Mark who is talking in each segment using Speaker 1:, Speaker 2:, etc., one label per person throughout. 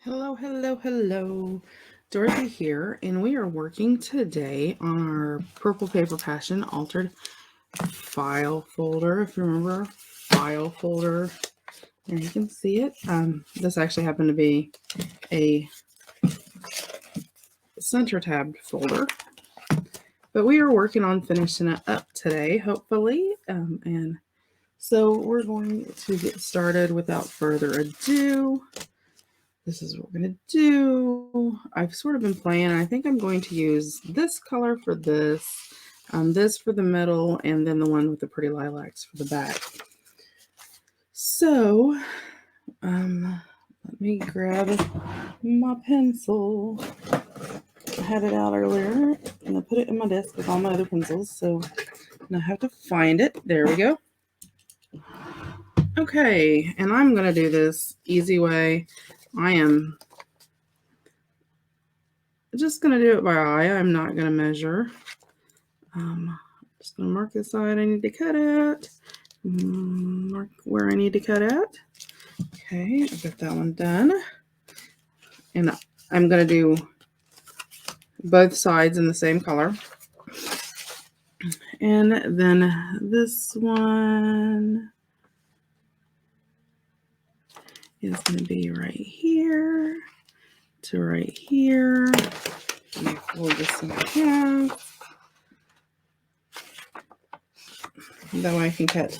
Speaker 1: Hello, hello, hello. Dorothy here, and we are working today on our Purple Paper Passion altered file folder. If you remember our file folder, there you can see it. This actually happened to be a center tabbed folder, but we are working on finishing it up today, hopefully. And so we're going to get started without further ado. This is what we're going to do. I've sort of been playing. I think I'm going to use this color for this, this for the middle, and then the one with the pretty lilacs for the back. So, let me grab my pencil. I had it out earlier, and I put it in my desk with all my other pencils, so now I have to find it. There we go. Okay, and I'm going to do this easy way. I am just going to do it by eye. I'm not going to measure. Just going to mark the side I need to cut at. Mark where I need to cut at. Okay, I've got that one done. And I'm going to do both sides in the same color. And then this one is going to be right here to right here. Let me fold this in half. That way I can cut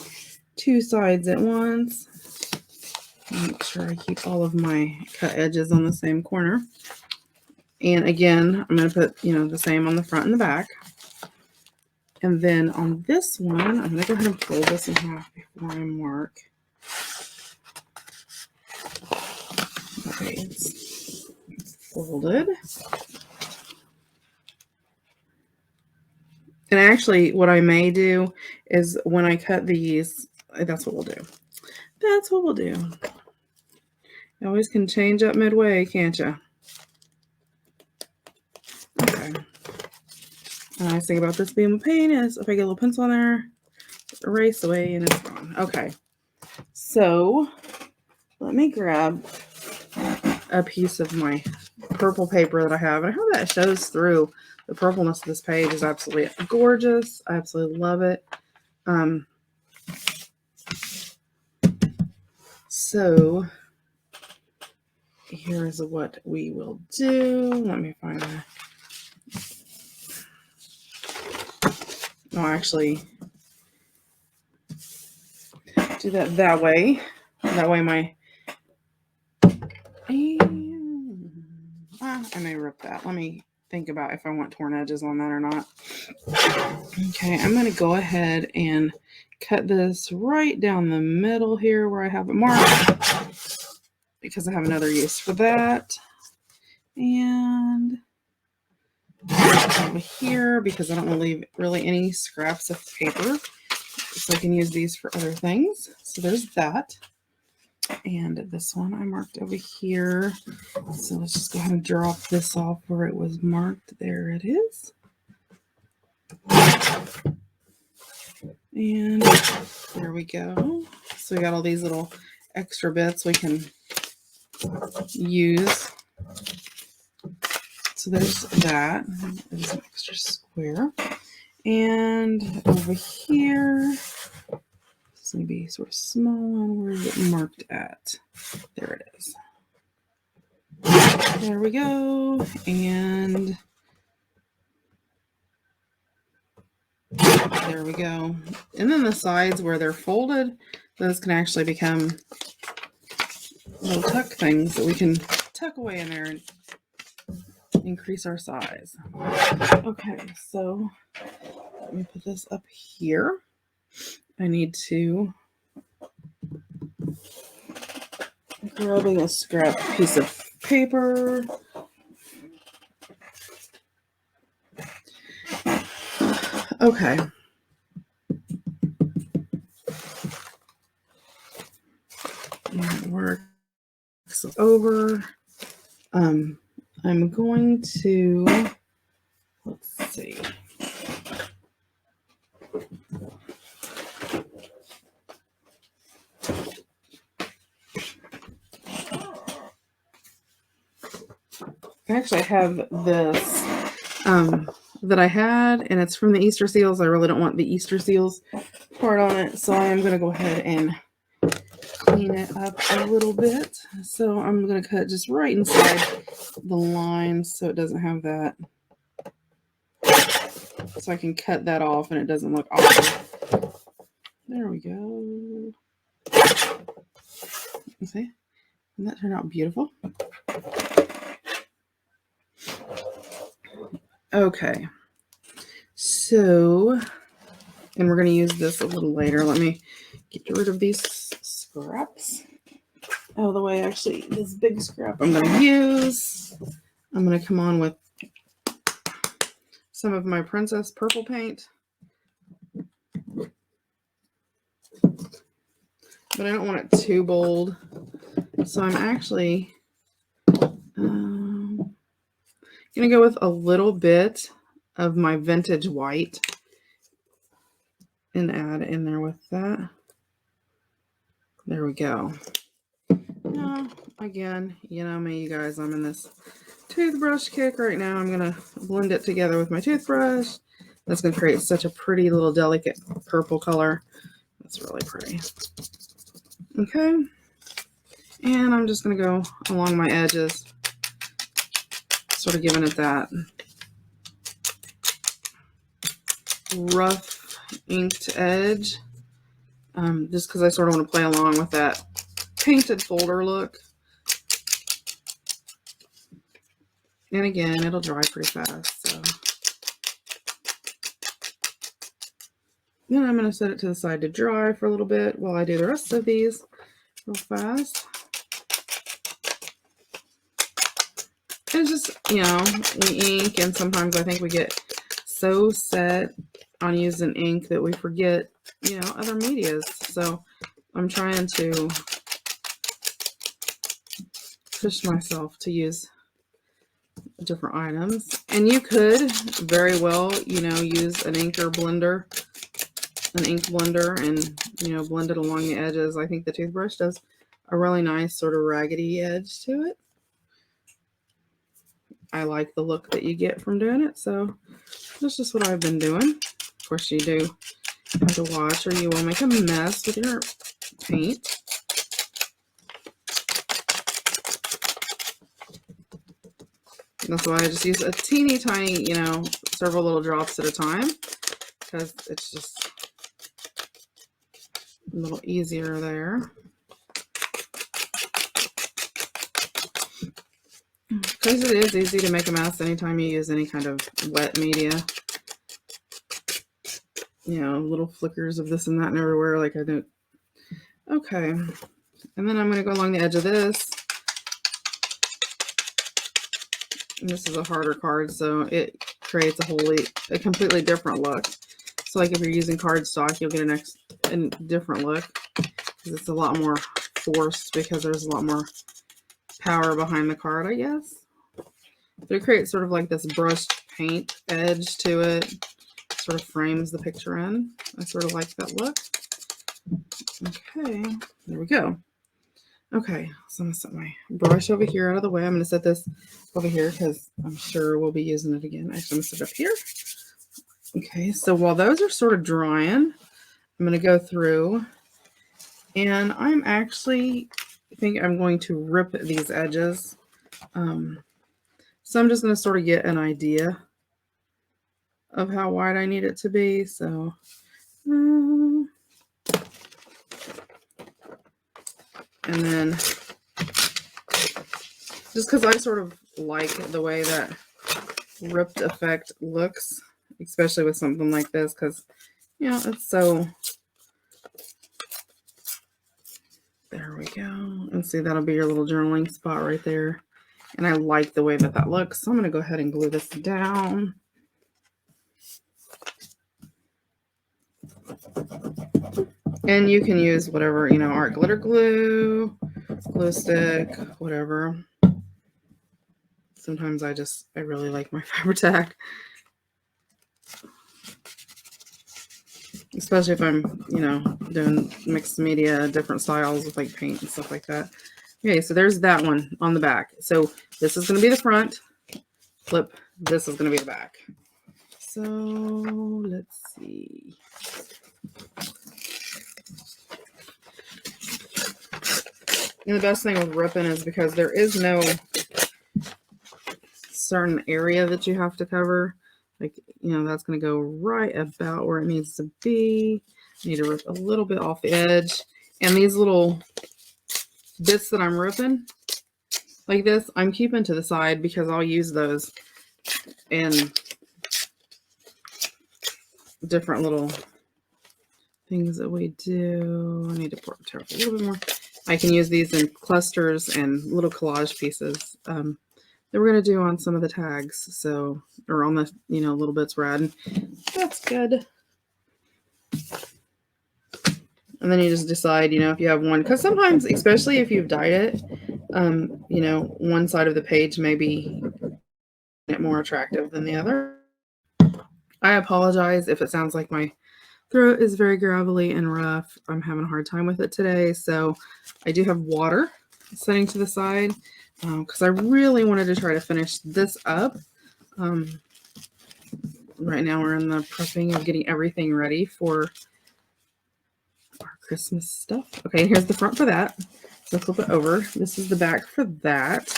Speaker 1: two sides at once. Make sure I keep all of my cut edges on the same corner. And again, I'm going to put, the same on the front and the back. And then on this one, I'm going to go ahead and fold this in half before I mark. Okay, it's folded. And actually, what I may do is when I cut these, that's what we'll do. That's what we'll do. You always can change up midway, can't you? Okay. The nice thing about this being a paint is if I get a little pencil on there, erase away and it's gone. Okay. So let me grab a piece of my purple paper that I have. And how that shows through the purpleness of this page is absolutely gorgeous. I absolutely love it. So here's what we will do. Let me find that. I'll actually do that way. That way I may rip that. Let me think about if I want torn edges on that or not. Okay, I'm going to go ahead and cut this right down the middle here where I have it marked because I have another use for that. And over here because I don't want to leave really any scraps of paper, so I can use these for other things. So there's that. And this one I marked over here. So let's just go ahead and drop this off where it was marked. There it is. And there we go. So we got all these little extra bits we can use. So there's that. There's an extra square. And over here, it's going to be sort of small. And where is it marked at? There it is. There we go. And there we go. And then the sides where they're folded, those can actually become little tuck things that we can tuck away in there and increase our size. Okay, so let me put this up here. I need to grabbing a scrap piece of paper. Okay. And it works over. I'm going to, let's see. Actually, I have this that I had, and it's from the Easter seals. I really don't want the Easter seals part on it, so I am going to go ahead and clean it up a little bit. So I'm going to cut just right inside the lines so it doesn't have that. So I can cut that off and it doesn't look awkward. There we go. See? And that turned out beautiful. Okay. So, and we're going to use this a little later. Let me get rid of these scraps out of the way. Actually, this big scrap I'm going to use. I'm going to come on with some of my Princess Purple paint. But I don't want it too bold. So I'm actually going to go with a little bit of my vintage white and add in there with that. There we go. Now, again, you know me, you guys, I'm in this toothbrush kick right now. I'm going to blend it together with my toothbrush. That's going to create such a pretty little delicate purple color. That's really pretty. Okay. And I'm just going to go along my edges, sort of giving it that rough inked edge, just because I sort of want to play along with that painted folder look. And again, it'll dry pretty fast. So then I'm going to set it to the side to dry for a little bit while I do the rest of these real fast. It's just, you know, we ink, and sometimes I think we get so set on using ink that we forget, you know, other medias. So I'm trying to push myself to use different items. And you could very well, you know, use an ink blender, and, you know, blend it along the edges. I think the toothbrush does a really nice sort of raggedy edge to it. I like the look that you get from doing it, so that's just what I've been doing. Of course, you do have to watch or you will make a mess with your paint. That's why I just use a teeny tiny, you know, several little drops at a time, because it's just a little easier there. Because it is easy to make a mess anytime you use any kind of wet media. You know, little flickers of this and that and everywhere like I do. Okay. And then I'm going to go along the edge of this. And this is a harder card, so it creates a completely different look. So like if you're using cardstock, you'll get a different look, because it's a lot more forced, because there's a lot more power behind the card, I guess. But it creates sort of like this brushed paint edge to it. Sort of frames the picture in. I sort of like that look. Okay, there we go. Okay, so I'm going to set my brush over here out of the way. I'm going to set this over here because I'm sure we'll be using it again. Actually, I'm going to set it up here. Okay, so while those are sort of drying, I'm going to go through, and I'm actually think I'm going to rip these edges. So I'm just going to sort of get an idea of how wide I need it to be. So and then just because I sort of like the way that ripped effect looks, especially with something like this, because, you know, it's so, there we go. And see, that'll be your little journaling spot right there. And I like the way that that looks. So I'm going to go ahead and glue this down. And you can use whatever, you know, art glitter glue, glue stick, whatever. Sometimes I really like my Fabri-Tac. Especially if I'm, you know, doing mixed media, different styles with like paint and stuff like that. Okay, so there's that one on the back. So this is going to be the front. flip. This is going to be the back. So let's see. And the best thing with ripping is because there is no certain area that you have to cover. Like, that's going to go right about where it needs to be. I need to rip a little bit off the edge. And these little bits that I'm ripping like this, I'm keeping to the side because I'll use those in different little things that we do. I need to tear up a little bit more. I can use these in clusters and little collage pieces that we're going to do on some of the tags. So, or on the, little bits we're adding. That's good. And then you just decide, if you have one, because sometimes, especially if you've dyed it, one side of the page may be more attractive than the other. I apologize if it sounds like my throat is very gravelly and rough. I'm having a hard time with it today. So I do have water setting to the side because I really wanted to try to finish this up. Right now we're in the prepping of getting everything ready for our Christmas stuff. Okay, here's the front for that. So flip it over. This is the back for that.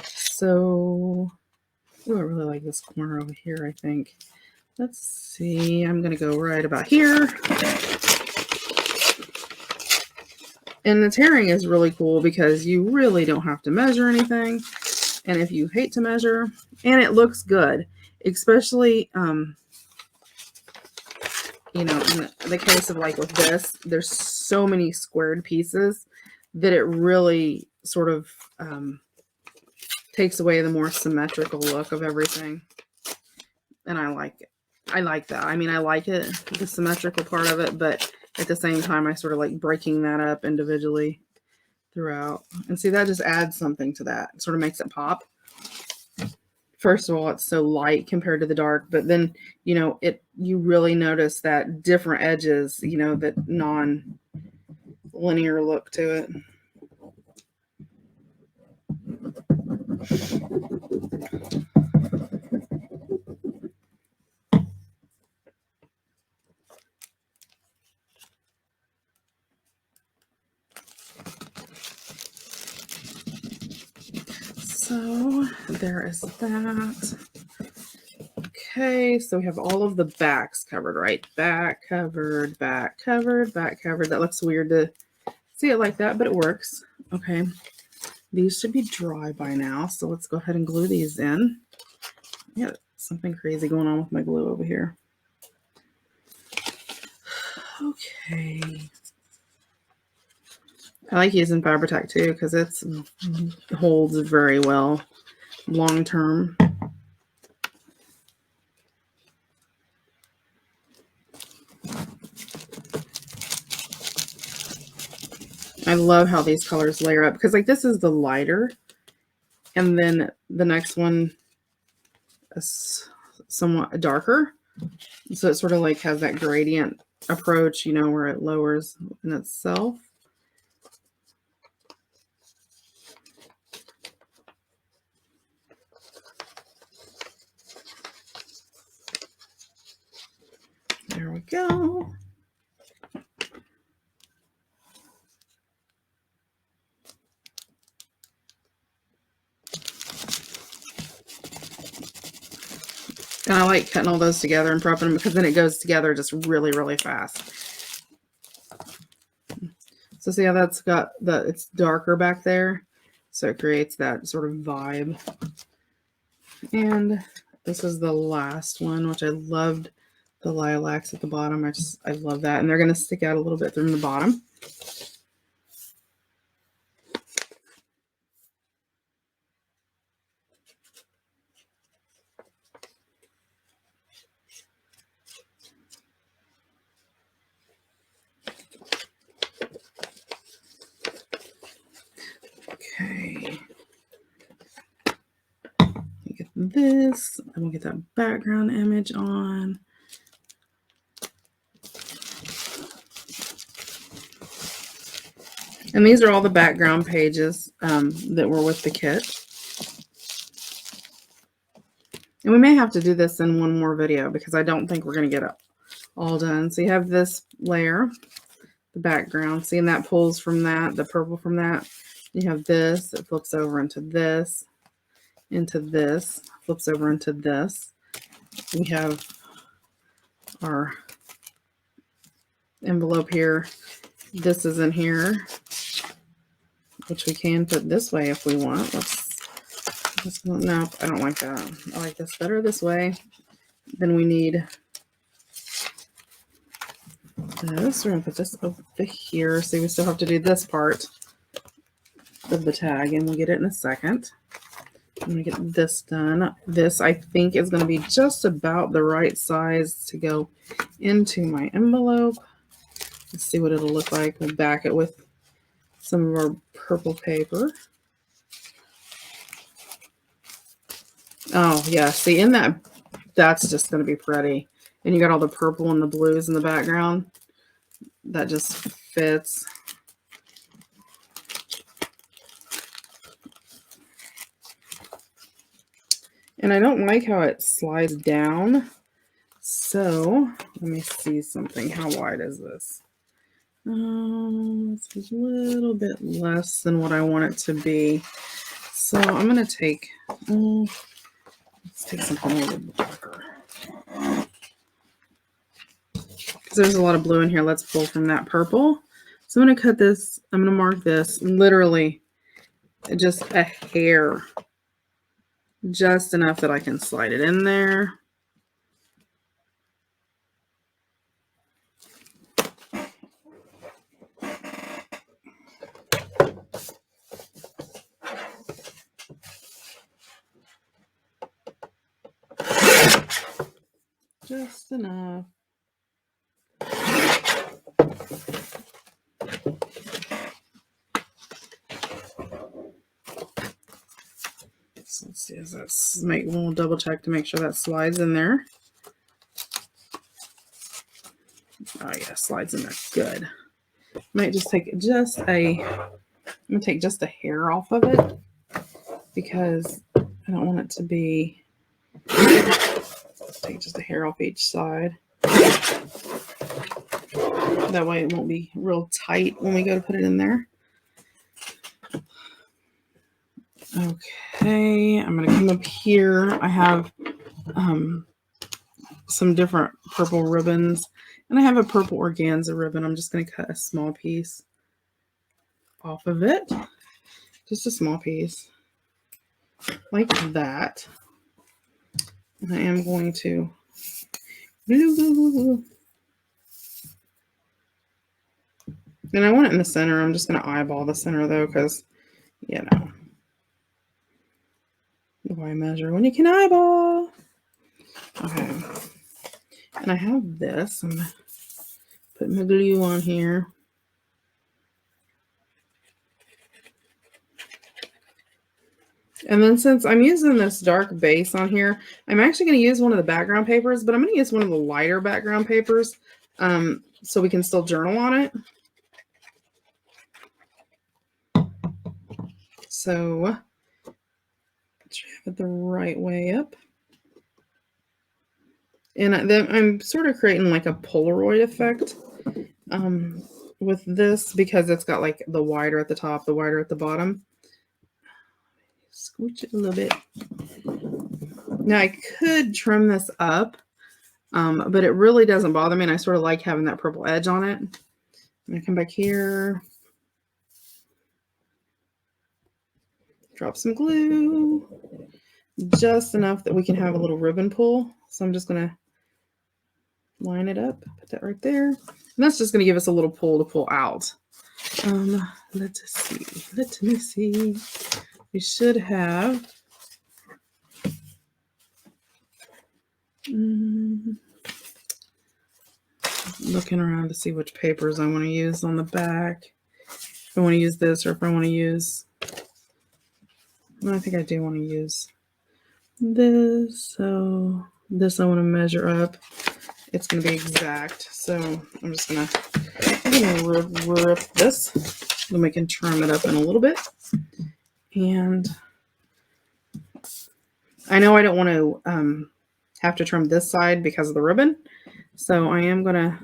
Speaker 1: So, I really like this corner over here, I think. Let's see. I'm going to go right about here. And the tearing is really cool because you really don't have to measure anything. And if you hate to measure, and it looks good, especially, in the case of like with this, there's so many squared pieces that it really sort of takes away the more symmetrical look of everything. And I like it. I like that. I mean, I like it, the symmetrical part of it, but at the same time, I sort of like breaking that up individually throughout. And see, that just adds something to that. It sort of makes it pop. First of all, it's so light compared to the dark, but then, you really notice that different edges, that non-linear look to it. So there is that. Okay, so we have all of the backs covered, right? Back covered, back covered, back covered. That looks weird to see it like that, but it works. Okay, these should be dry by now, so let's go ahead and glue these in. Yeah, something crazy going on with my glue over here. Okay. I like using Fabri-Tac too because it holds very well long term. I love how these colors layer up because like this is the lighter and then the next one is somewhat darker. So it sort of like has that gradient approach, where it lowers in itself. There we go. And I like cutting all those together and prepping them because then it goes together just really, really fast. So see how that's got it's darker back there. So it creates that sort of vibe. And this is the last one, which I loved the lilacs at the bottom. I love that. And they're going to stick out a little bit from the bottom. Okay. Get this. I'm going to get that background image on. And these are all the background pages that were with the kit. And we may have to do this in one more video because I don't think we're going to get it all done. So you have this layer, the background. See, and that pulls from that, the purple from that. You have this, it flips over into this, flips over into this. We have our envelope here. This is in here, which we can put this way if we want. No, I don't like that. I like this better this way. Then we need this. We're going to put this over here. See, we still have to do this part of the tag, and we'll get it in a second. I'm going to get this done. This, I think, is going to be just about the right size to go into my envelope. Let's see what it'll look like. We'll back it with some of our purple paper. Oh, yeah. See, in that, that's just going to be pretty. And you got all the purple and the blues in the background. That just fits. And I don't like how it slides down. So let me see something. How wide is this? It's a little bit less than what I want it to be. So I'm going to take, let's take something a little darker. Because there's a lot of blue in here. Let's pull from that purple. So I'm going to cut this. I'm going to mark this literally just a hair. Just enough that I can slide it in there. Just enough. So let's see, we'll double check to make sure that slides in there. Oh yeah, slides in there. Good. Might just take I'm gonna take just a hair off of it because I don't want it to be, take just a hair off each side. That way it won't be real tight when we go to put it in there. Okay, I'm going to come up here. I have some different purple ribbons, and I have a purple organza ribbon. I'm just going to cut a small piece off of it. Just a small piece. Like that. And I am going to and I want it in the center. I'm just going to eyeball the center though, because, you know, why measure when you can eyeball? Okay. And I have this. I'm going to put my glue on here. And then since I'm using this dark base on here, I'm actually going to use one of the background papers, but I'm going to use one of the lighter background papers so we can still journal on it. So have it the right way up. And then I'm sort of creating like a Polaroid effect with this because it's got like the wider at the top, the wider at the bottom. Scooch it a little bit. Now I could trim this up, but it really doesn't bother me, and I sort of like having that purple edge on it. I'm going to come back here. Drop some glue. Just enough that we can have a little ribbon pull. So I'm just going to line it up. Put that right there. And that's just going to give us a little pull to pull out. Let's see. Let me see. We should have looking around to see which papers I want to use on the back. If I want to use this or if I want to use, I think I do want to use this. So this I want to measure up. It's going to be exact. So I'm just going to rip this. Then we can trim it up in a little bit. And I know I don't want to have to trim this side because of the ribbon. So I am going to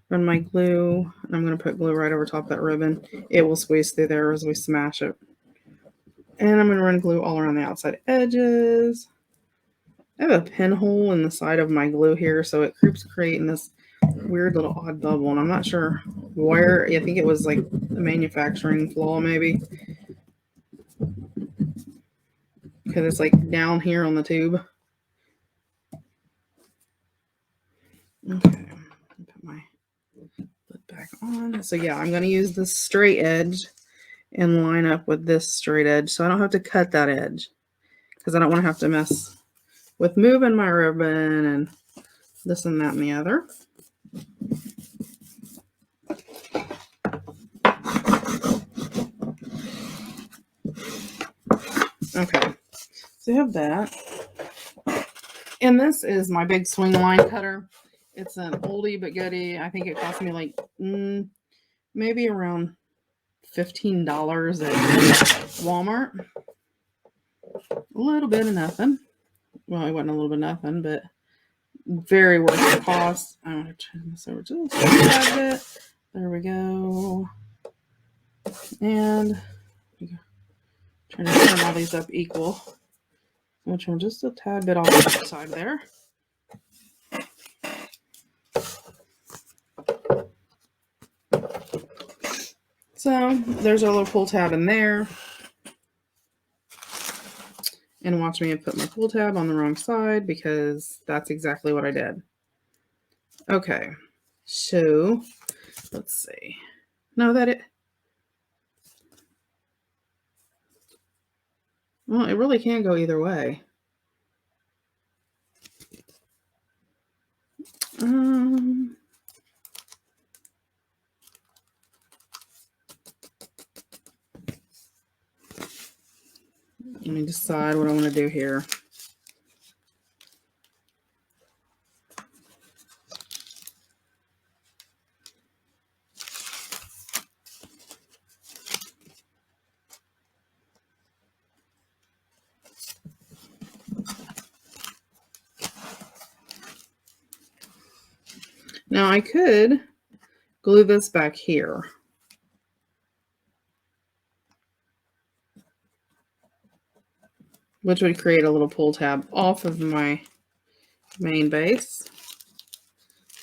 Speaker 1: run my glue, and I'm going to put glue right over top of that ribbon. It will squeeze through there as we smash it. And I'm going to run glue all around the outside edges. I have a pinhole in the side of my glue here, so it keeps creating this weird little odd bubble, and I'm not sure where. I think it was like a manufacturing flaw maybe, because it's like down here on the tube. Okay, put my lid back on. So yeah, I'm going to use the straight edge and line up with this straight edge, so I don't have to cut that edge, because I don't want to have to mess with moving my ribbon and this and that and the other. Okay, so you have that. And this is my big swing line cutter. It's an oldie but goodie. I think it cost me like maybe around $15 at Walmart. A little bit of nothing. Well, it wasn't a little bit of nothing, but very worth the cost. I'm going to turn this over just a tad bit. There we go. And trying to turn all these up equal. I'm going to turn just a tad bit off the side there. So there's our little pull tab in there. And watch me put my pull tab on the wrong side, because that's exactly what I did. Okay, so let's see. No, well, it really can go either way. Let me decide what I want to do here. Now I could glue this back here. Which would create a little pull tab off of my main base.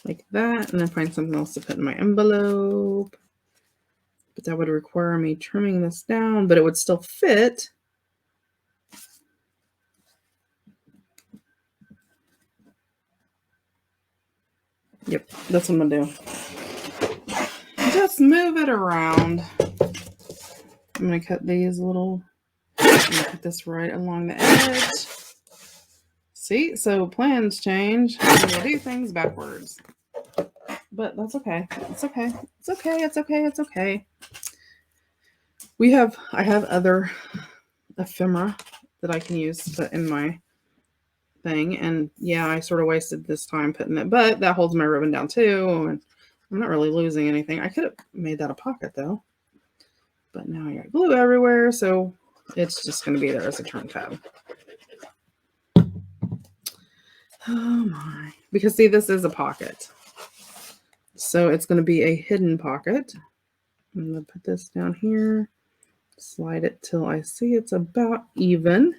Speaker 1: Like that. And then find something else to put in my envelope. But that would require me trimming this down, but it would still fit. Yep, that's what I'm gonna do. Just move it around. I'm gonna cut these little, I'm gonna put this right along the edge. See, so plans change. I'm gonna do things backwards. But that's okay. It's okay. It's okay. It's okay. It's okay. I have other ephemera that I can use to put in my thing. And yeah, I sort of wasted this time putting it, but that holds my ribbon down too. And I'm not really losing anything. I could have made that a pocket though, but now I got glue everywhere. So it's just going to be there as a turn tab. Oh my, because see, this is a pocket. So it's going to be a hidden pocket. I'm going to put this down here, slide it till I see it's about even.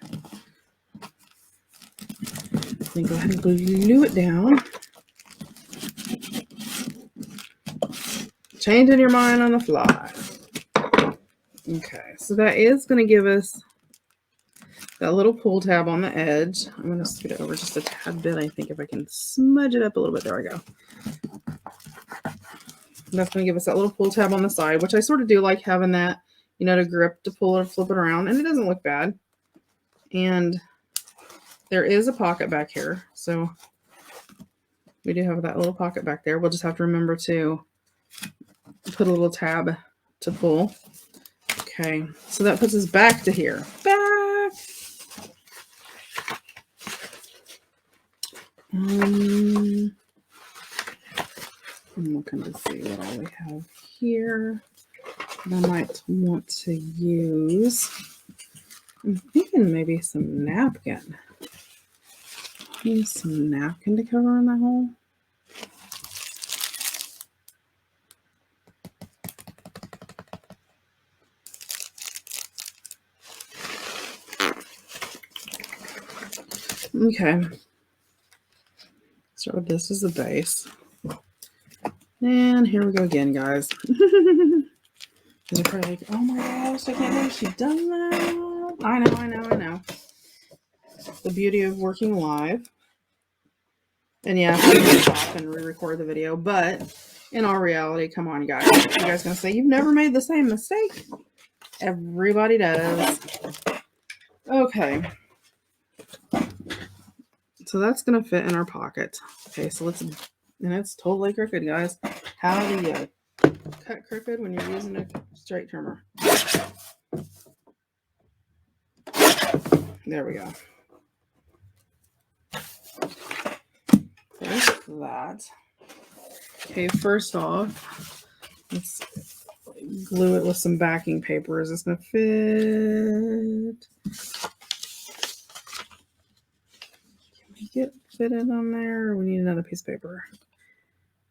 Speaker 1: Then go ahead and glue it down. Changing your mind on the fly. Okay, so that is going to give us that little pull tab on the edge. I'm going to scoot it over just a tad bit. I think if I can smudge it up a little bit. There we go. And that's going to give us that little pull tab on the side, which I sort of do like having that, you know, to grip, to pull it, flip it around, and it doesn't look bad. And there is a pocket back here, so we do have that little pocket back there. We'll just have to remember to put a little tab to pull. Okay, so that puts us back to here. Back. I'm looking to see what all we have here that I might want to use. I'm thinking maybe some napkin. Use some napkin to cover in that hole. Okay. Start with this as the base. And here we go again, guys. You're probably like, oh my gosh, I can't believe she done that. I know. The beauty of working live. And yeah, I'm going to stop and re-record the video, but in all reality, come on, guys. You guys going to say, you've never made the same mistake? Everybody does. Okay. So that's going to fit in our pocket. Okay, so let's, and it's totally crooked, guys. How do you cut crooked when you're using a straight trimmer? There we go. There's that. Okay, first off, let's glue it with some backing paper. Is this going to fit? Can we get fitted on there? Or we need another piece of paper?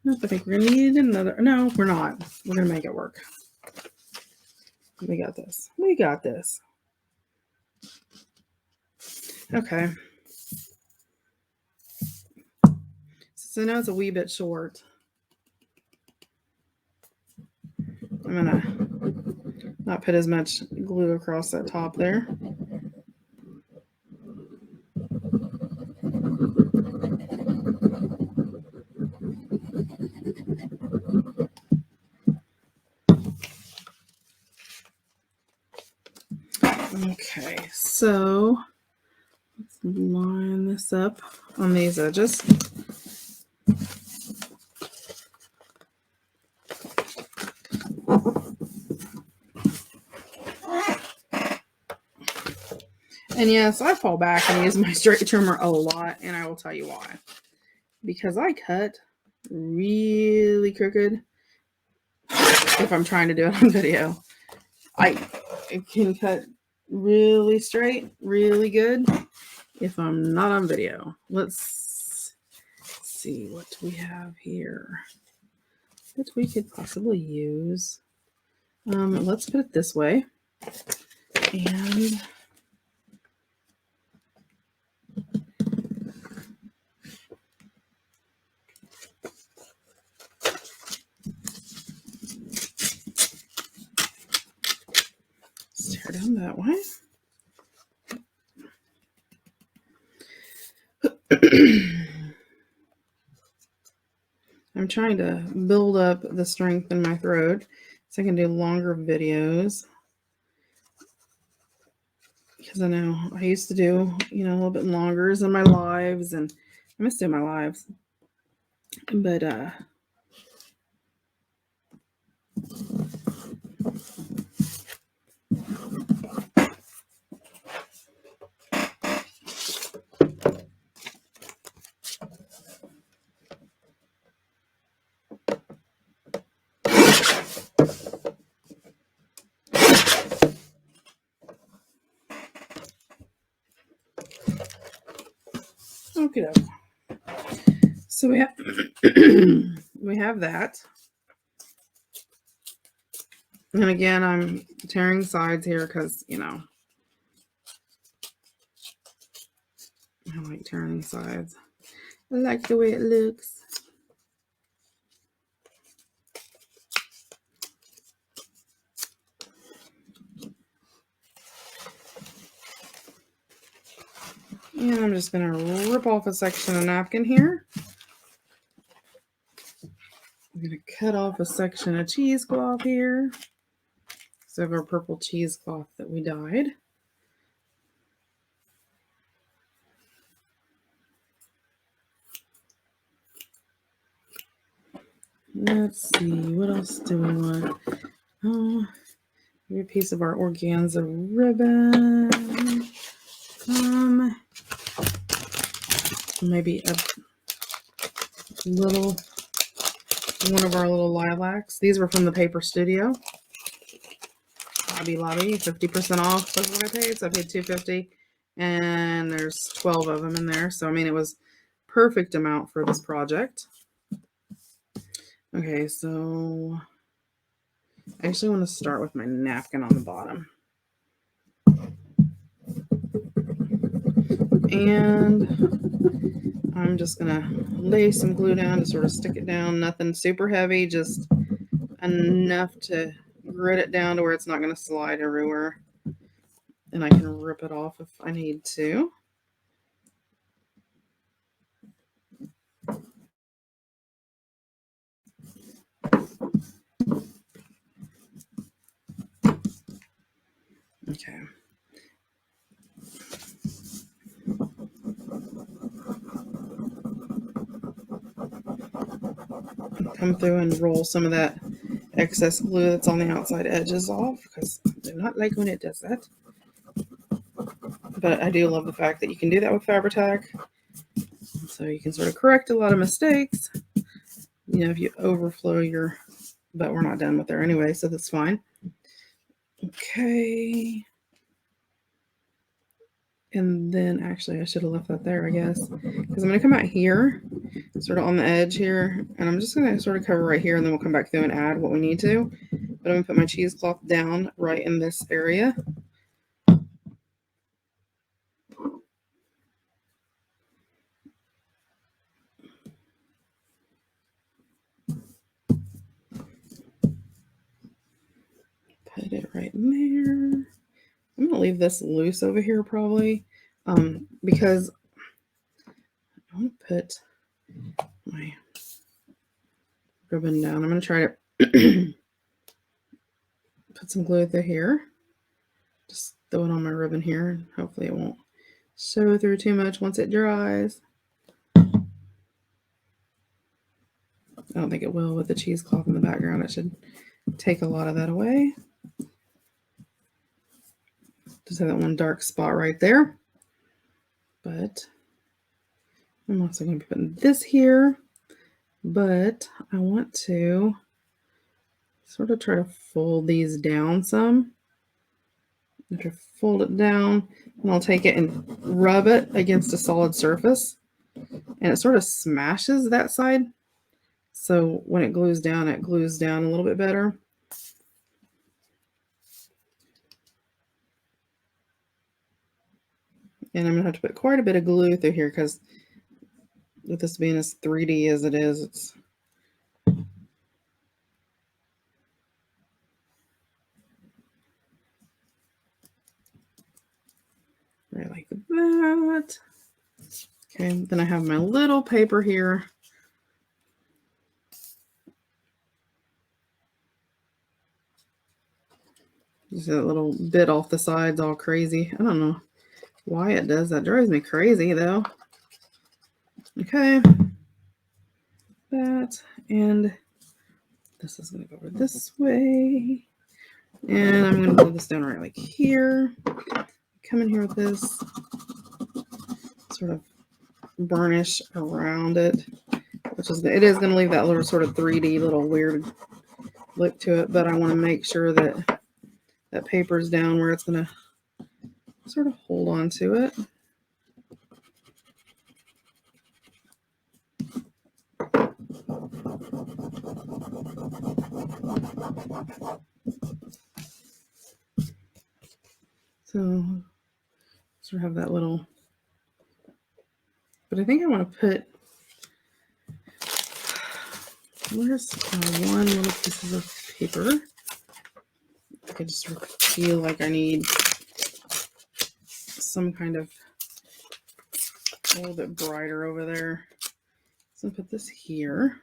Speaker 1: Nope, I think we're going to need another. No, we're not. We're going to make it work. We got this. We got this. Okay. So now it's a wee bit short. I'm going to not put as much glue across that top there. Okay, so let's line this up on these edges. And yes, I fall back and use my straight trimmer a lot, and I will tell you why. Because I cut really crooked if I'm trying to do it on video. I can cut really straight, really good if I'm not on video. Let's see what we have here that we could possibly use. Let's put it this way. And tear down that way. I'm trying to build up the strength in my throat so I can do longer videos. Because I know I used to do, a little bit longer in my lives, and I miss doing my lives. But okay. So we have we have that. And again, I'm tearing sides here because, I like tearing sides. I like the way it looks. And I'm just going to rip off a section of napkin here. I'm going to cut off a section of cheesecloth here. So I have our purple cheesecloth that we dyed. Let's see, what else do we want? Oh, maybe a piece of our organza ribbon. Maybe a little, one of our little lilacs. These were from the Paper Studio. Hobby Lobby, 50% off. That's what I paid. So I paid $2.50, And there's 12 of them in there. So, I mean, it was perfect amount for this project. Okay, so I actually want to start with my napkin on the bottom. And I'm just going to lay some glue down to sort of stick it down. Nothing super heavy, just enough to grit it down to where it's not going to slide everywhere. And I can rip it off if I need to. Okay. Come through and roll some of that excess glue that's on the outside edges off, because I do not like when it does that. But I do love the fact that you can do that with Fabri-Tac. So you can sort of correct a lot of mistakes. You know, if you overflow your, but we're not done with there anyway, so that's fine. Okay. And then actually I should have left that there, I guess, because I'm going to come out here, sort of on the edge here, and I'm just going to sort of cover right here, and then we'll come back through and add what we need to. But I'm going to put my cheesecloth down right in this area. Put it right in there. I'm going to leave this loose over here probably, because I want to put my ribbon down. I'm going to try to put some glue through here. Just throw it on my ribbon here. Hopefully it won't show through too much once it dries. I don't think it will with the cheesecloth in the background. It should take a lot of that away. Just have that one dark spot right there. But I'm also going to be putting this here. But I want to sort of try to fold these down some. After fold it down, and I'll take it and rub it against a solid surface. And it sort of smashes that side. So when it glues down a little bit better. And I'm going to have to put quite a bit of glue through here, because with this being as 3D as it is, it's right like that. Okay, then I have my little paper here. Just a little bit off the sides, all crazy. I don't know why it does that. Drives me crazy though. Okay, that, and this is going to go over this way. And I'm going to put this down right like here. Come in here with this, sort of burnish around it, which is, it is going to leave that little sort of 3D little weird look to it, but I want to make sure that that paper's down where it's going to sort of hold on to it. So sort of have that little, but I think I want to put, where's one little pieces of paper? I just feel like I need some kind of a little bit brighter over there. So I'll put this here.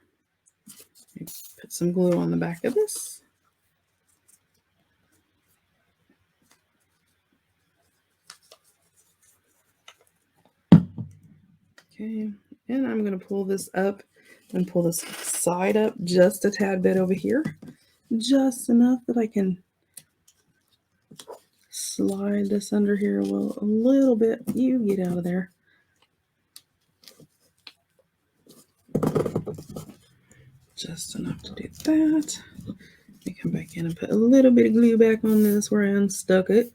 Speaker 1: Put some glue on the back of this. Okay, and I'm going to pull this up and pull this side up just a tad bit over here. Just enough that I can slide this under here a little bit. You get out of there. Just enough to do that. Let me come back in and put a little bit of glue back on this where I unstuck it.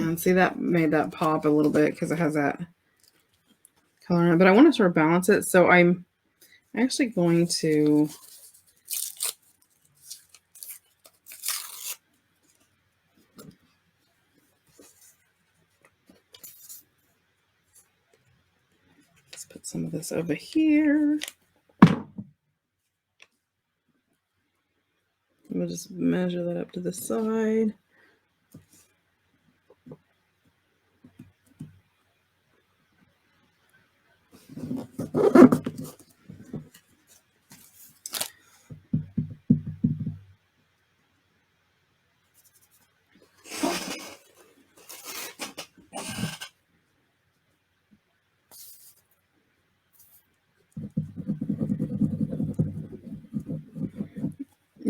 Speaker 1: And see, that made that pop a little bit because it has that color in it. But I want to sort of balance it. So I'm actually going to let's put some of this over here. We'll just measure that up to the side.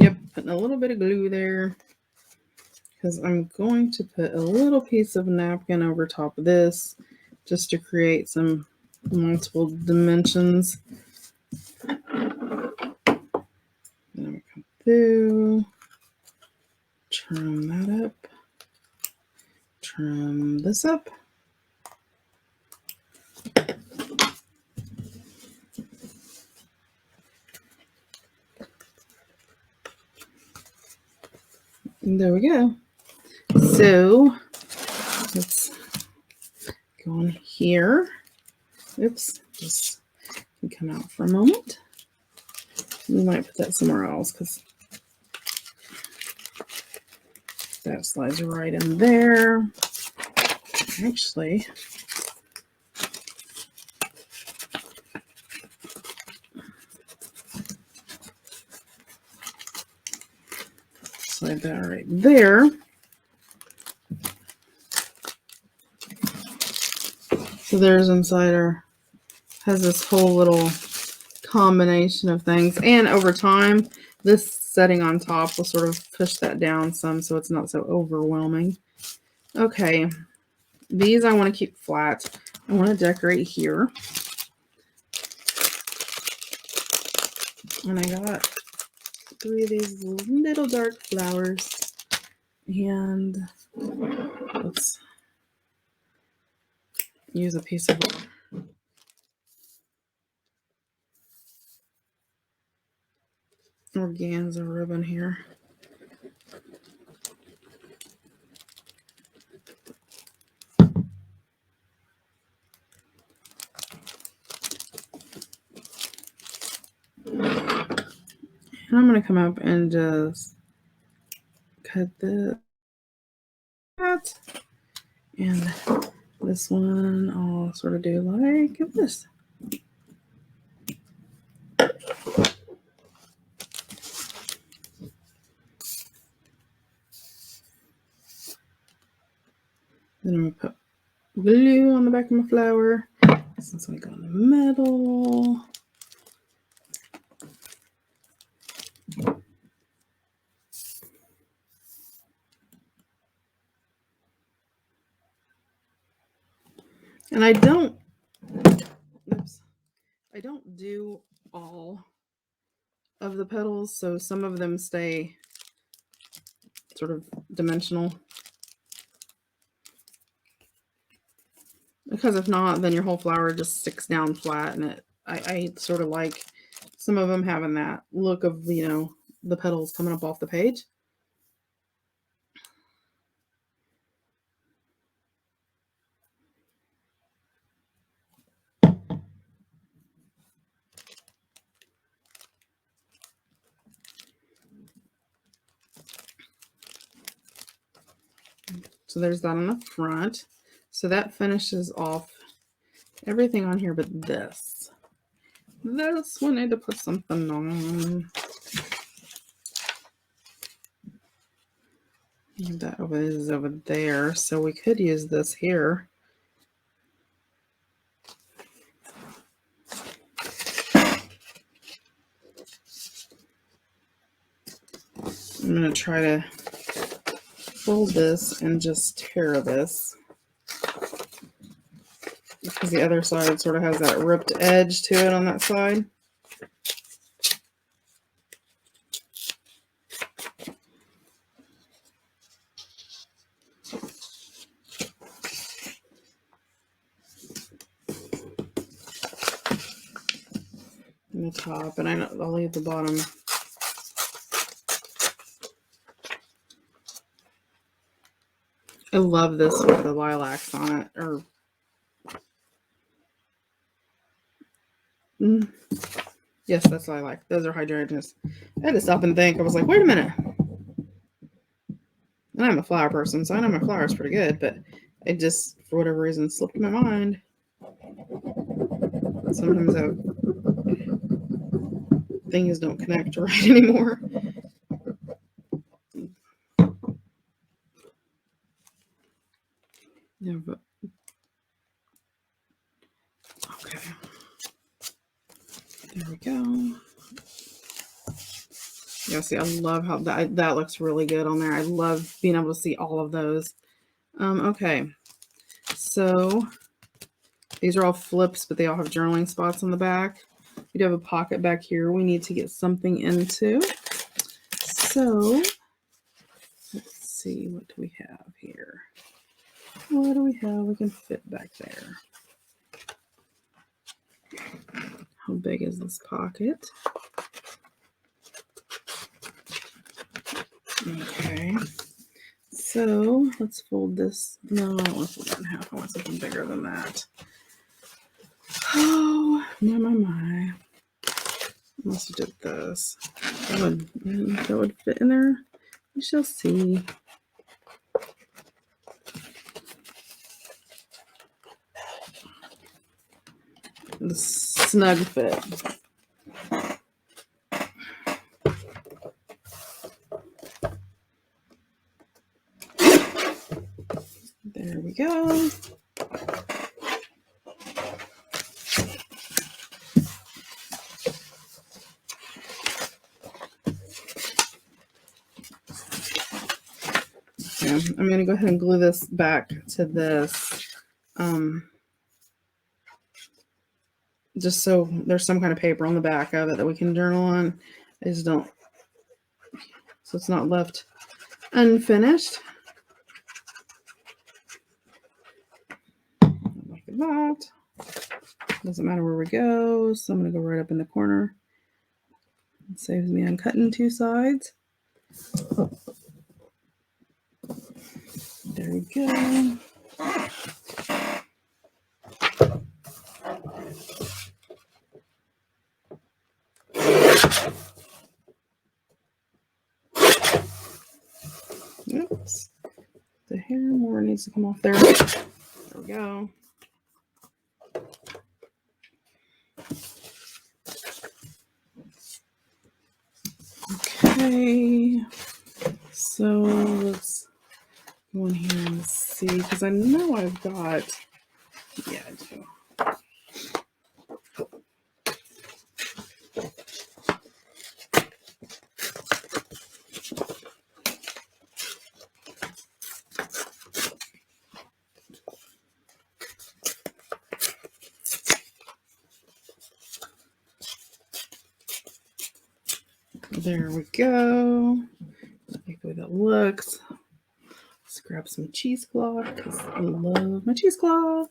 Speaker 1: Yep, putting a little bit of glue there because I'm going to put a little piece of napkin over top of this just to create some multiple dimensions. Then I'm going to come through, trim that up, trim this up. And there we go. So let's go on here. Oops, this can come out for a moment. We might put that somewhere else because that slides right in there. Actually, slide that right there. So there's inside our, has this whole little combination of things. And over time, this setting on top will sort of push that down some so it's not so overwhelming. Okay, these I want to keep flat. I want to decorate here. And I got 3 of these little dark flowers. And let's use a piece of organza ribbon here. And I'm going to come up and just cut that. And this one I'll sort of do like this. Then I'm going to put glue on the back of my flower. Since I go in the middle. And I don't do all of the petals, so some of them stay sort of dimensional. Because if not, then your whole flower just sticks down flat, and I sort of like some of them having that look of, you know, the petals coming up off the page. So there's that on the front. So that finishes off everything on here but this. This one, I need to put something on. That is over there, so we could use this here. I'm going to try to fold this and just tear this, because the other side sort of has that ripped edge to it on that side. in the top, and I'll leave the bottom. I love this with the lilacs on it. Or yes, that's lilac. Those are hydrangeas. I had to stop and think. I was like, wait a minute. And I'm a flower person, so I know my flowers pretty good, but it just, for whatever reason, slipped my mind. Sometimes things don't connect right anymore. Yeah, but okay. There we go. Yeah, see, I love how that looks really good on there. I love being able to see all of those. Okay, so these are all flips, but they all have journaling spots on the back. We do have a pocket back here we need to get something into. So let's see, what do we have here? What do we have we can fit back there? How big is this pocket? Okay, so let's fold this. No, I don't want to fold it in half. I want something bigger than that. Oh, my. I must have did this. That would fit in there. We shall see. The snug fit. There we go. Yeah, I'm going to go ahead and glue this back to this. Just so there's some kind of paper on the back of it that we can journal on. I just don't, so it's not left unfinished. Like that. Doesn't matter where we go, so I'm going to go right up in the corner. It saves me on cutting two sides. There we go. Oops. The hair more needs to come off there. There we go. Okay. So let's go in here and see, because I know I've got, yeah, I do. There we go. I like the way that looks. Let's grab some cheesecloth because I love my cheesecloth.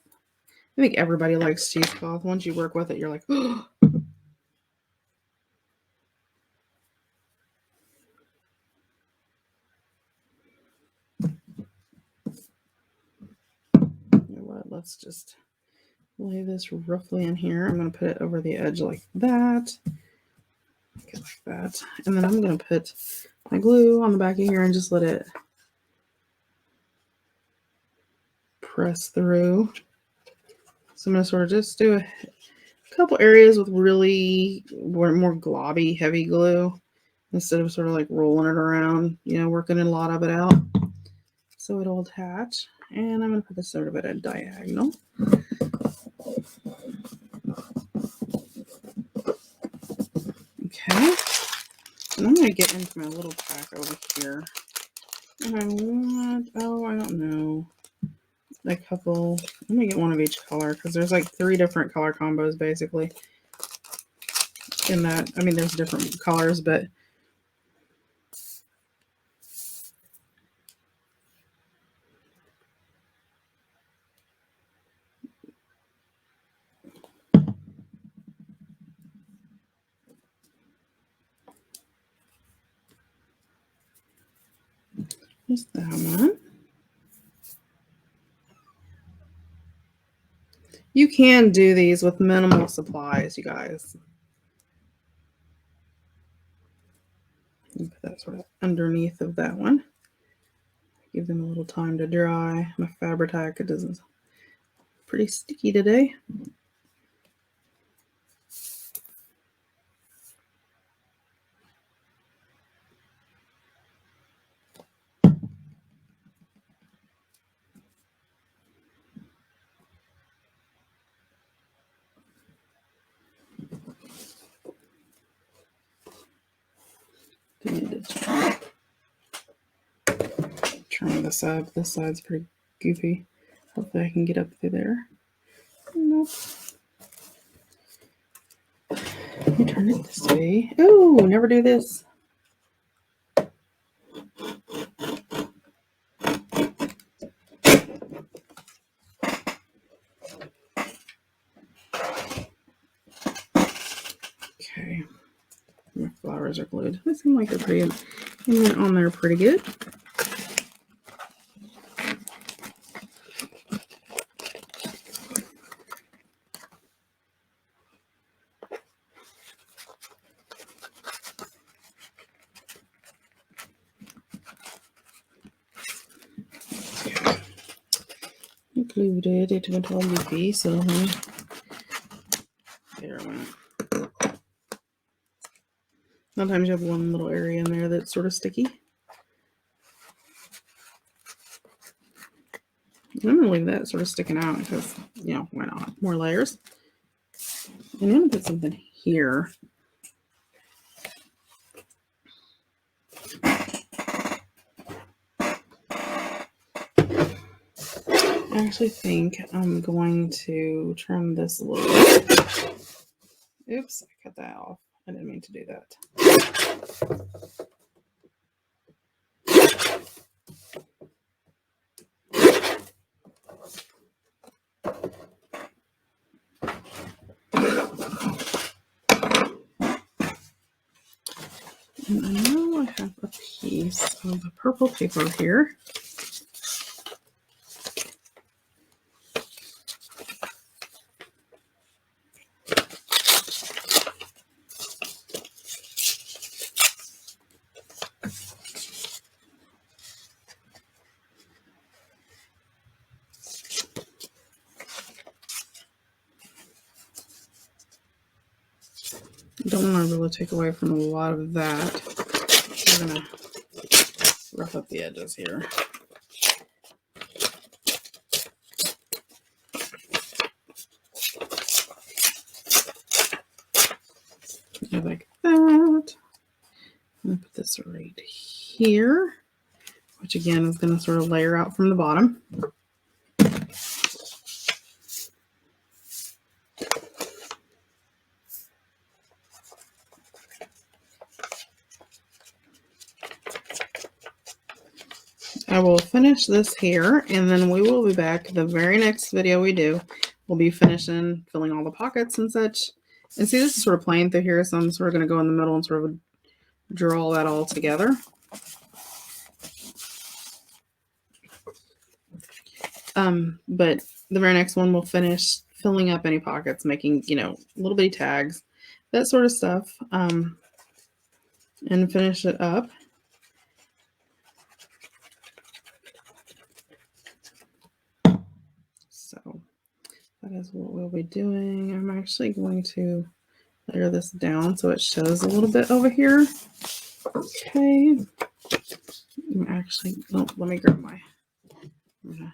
Speaker 1: I think everybody likes cheesecloth. Once you work with it, you're like, oh. You know what? Let's just lay this roughly in here. I'm going to put it over the edge like that. Like that. And then I'm going to put my glue on the back of here and just let it press through. So I'm going to sort of just do a couple areas with really more globby, heavy glue instead of sort of like rolling it around, you know, working a lot of it out. So it'll attach. And I'm going to put this sort of at a diagonal. Okay. And I'm going to get into my little pack over here. And I want, I don't know, a couple. Let me get one of each color because there's like 3 different color combos basically. In that, I mean, there's different colors, but Just that one. You can do these with minimal supplies, you guys. Put that sort of underneath of that one. Give them a little time to dry. My Fabri-Tac, it doesn't pretty sticky today. I need to trim this up. This side's pretty goofy. Hopefully I can get up through there. Nope. Let me turn it this way. Oh, never do this. Okay. My flowers are glued. They seem like they're pretty on there pretty good. Glued it. It went all goofy, so there it went. Sometimes you have one little area in there that's sort of sticky. I'm gonna leave that sort of sticking out because, you know, why not? More layers. And I'm gonna put something here. I actually think I'm going to trim this a little bit. Oops, I cut that off. I didn't mean to do that. And I know I have a piece of the purple paper here. Don't want to really take away from a lot of that. I'm going to rough up the edges here. Like that. I'm going to put this right here, which again is going to sort of layer out from the bottom. I will finish this here, and then we will be back. The very next video we do, we'll be finishing filling all the pockets and such. And see, this is sort of plain through here, so I'm sort of going to go in the middle and sort of draw that all together. But the very next one, we'll finish filling up any pockets, making, you know, little bitty tags, that sort of stuff, and finish it up. So that is what we'll be doing. I'm actually going to layer this down so it shows a little bit over here. Okay. I'm actually, oh, let me grab my, my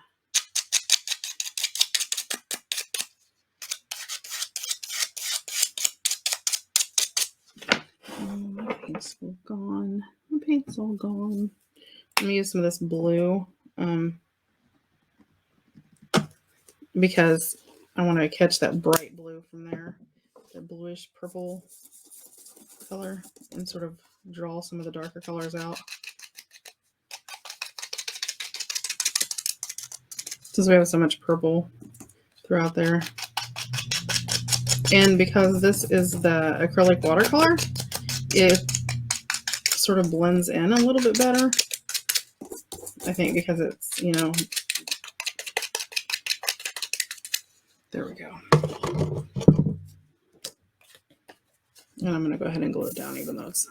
Speaker 1: paint's all gone. My paint's all gone. Let me use some of this blue because I want to catch that bright blue from there, the bluish purple color, and sort of draw some of the darker colors out. Since we have so much purple throughout there. And because this is the acrylic watercolor, it sort of blends in a little bit better. I think because it's, you know, there we go. And I'm going to go ahead and glue it down even though it's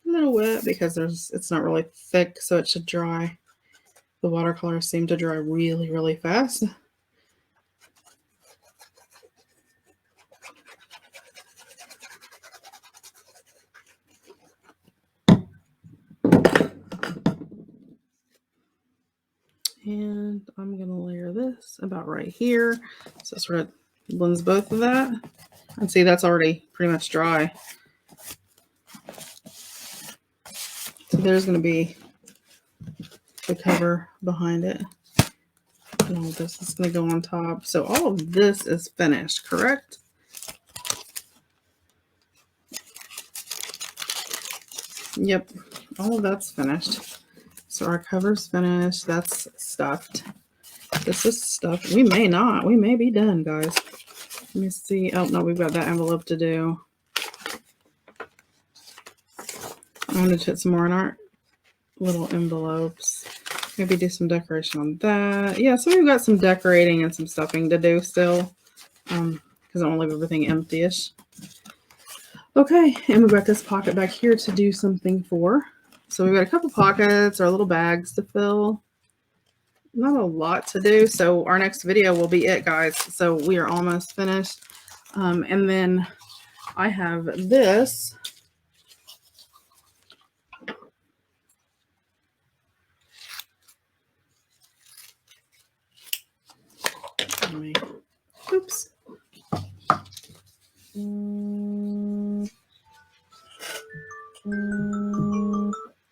Speaker 1: a little wet because it's not really thick, so it should dry. The watercolors seem to dry really, really fast. And I'm going to layer this about right here. So it sort of blends both of that. And see, that's already pretty much dry. So there's going to be the cover behind it. And all this is going to go on top. So all of this is finished, correct? Yep, all of that's finished. So our cover's finished. That's stuffed. This is stuffed. We may not. We may be done, guys. Let me see. Oh, no, we've got that envelope to do. I'm going to put some more in our little envelopes. Maybe do some decoration on that. Yeah, so we've got some decorating and some stuffing to do still. Because I don't leave everything empty-ish. Okay, and we've got this pocket back here to do something for. So we've got a couple pockets, our little bags to fill. Not a lot to do, so our next video will be it, guys. So we are almost finished. And then I have this. Oops.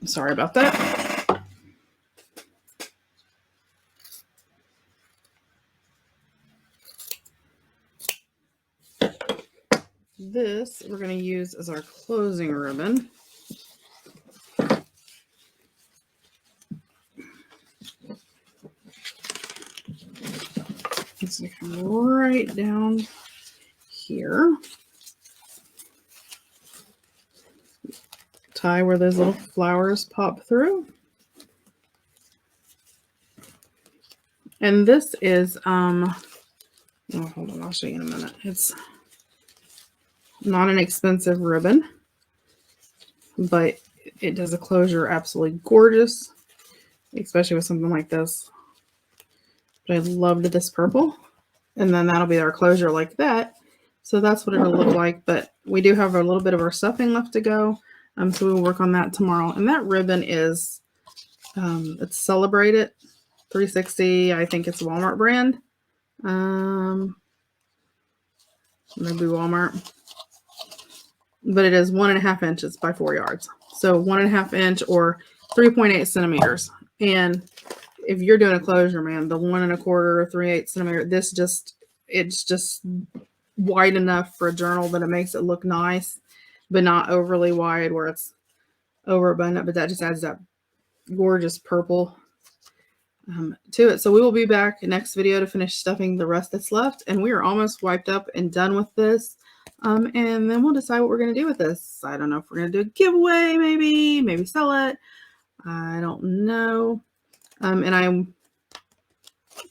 Speaker 1: Sorry about that. This we're going to use as our closing ribbon. It's going to come right down here. Tie where those little flowers pop through. And this is, oh, hold on, I'll show you in a minute. It's not an expensive ribbon, but it does a closure absolutely gorgeous, especially with something like this. But I loved this purple. And then that'll be our closure like that. So that's what it'll look like. But we do have a little bit of our stuffing left to go. So we'll work on that tomorrow. And that ribbon is, it's Celebrate It 360. I think it's Walmart brand. Maybe Walmart. But it is 1.5 inches by 4 yards. So 1.5 inch or 3.8 centimeters. And if you're doing a closure, man, the 1 1/4 or 3/8 centimeter, it's just wide enough for a journal that it makes it look nice, but not overly wide where it's overabundant. But that just adds that gorgeous purple to it. So we will be back next video to finish stuffing the rest that's left. And we are almost wiped up and done with this. And then we'll decide what we're going to do with this. I don't know if we're going to do a giveaway, maybe sell it. I don't know. And I'm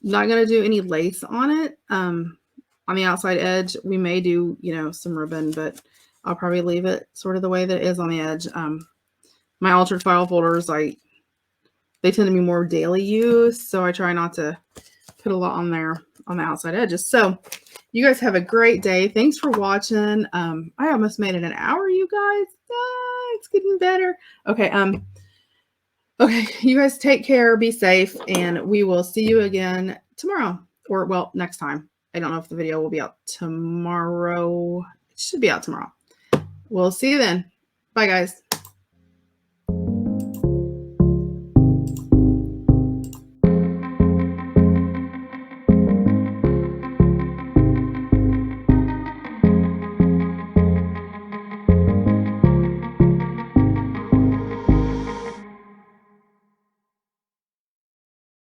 Speaker 1: not going to do any lace on it. On the outside edge, we may do, some ribbon, but I'll probably leave it sort of the way that it is on the edge. My altered file folders, they tend to be more daily use, so I try not to put a lot on there on the outside edges. So you guys have a great day. Thanks for watching. I almost made it an hour, you guys. It's getting better. Okay. Okay. You guys take care, be safe, and we will see you again tomorrow or, well, next time. I don't know if the video will be out tomorrow. It should be out tomorrow. We'll see you then. Bye, guys.